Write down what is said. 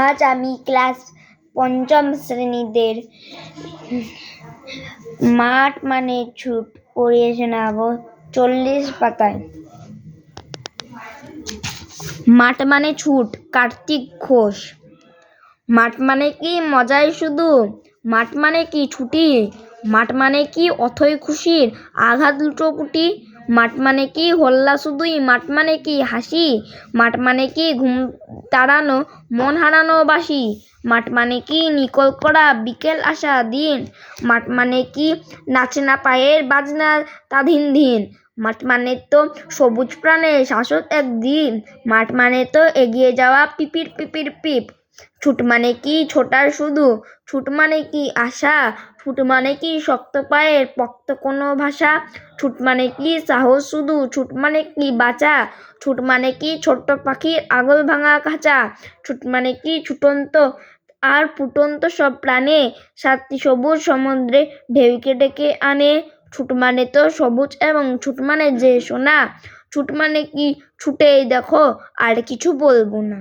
আজ আমি ক্লাস পঞ্চম শ্রেণীদের মাঠ মানে ছুট পড়িয়ে শোনাবো 40 পাতায়। মাঠ মানে ছুট, কার্তিক ঘোষ। মাঠ মানে কি মজাই শুধু, মাঠ মানে কি ছুটি, মাঠ মানে কি অথই খুশির আঘাত লুটোপুটি, মাঠ মানে কি হল্লা শুধুই, মাঠ মানে কি হাসি, মাঠ মানে কি ঘুম তাড়ানো মন হারানো বাসি, মাঠ মানে কি নিকল করা বিকেল আসা দিন, মাঠ মানে কি নাচে না পায়ের বাজনা তাধিন ধিন, মাঠ মানে তো সবুজ প্রাণে শাশ্বত একদিন, মাঠ মানে তো এগিয়ে যাওয়া পিপির পিপির পিপ। ছুট মানে কি ছোটার শুধু, ছুট মানে কি আশা, ছুট মানে কি শক্ত পায়ের পক্ত কোনো ভাষা, ছুট মানে কি সাহস শুধু, ছুট মানে কি বাঁচা, ছুট মানে কি ছোট্ট পাখির আগল ভাঙা খাঁচা, ছুট মানে কি ছুটন্ত আর ফুটন্ত সব প্রাণে সাতটি সবুজ সমুদ্রে ঢেউকে ডেকে আনে, ছুট মানে তো সবুজ এবং ছুট মানে যে সোনা, ছুট মানে কি ছুটেই দেখো আর কিছু বলবো না।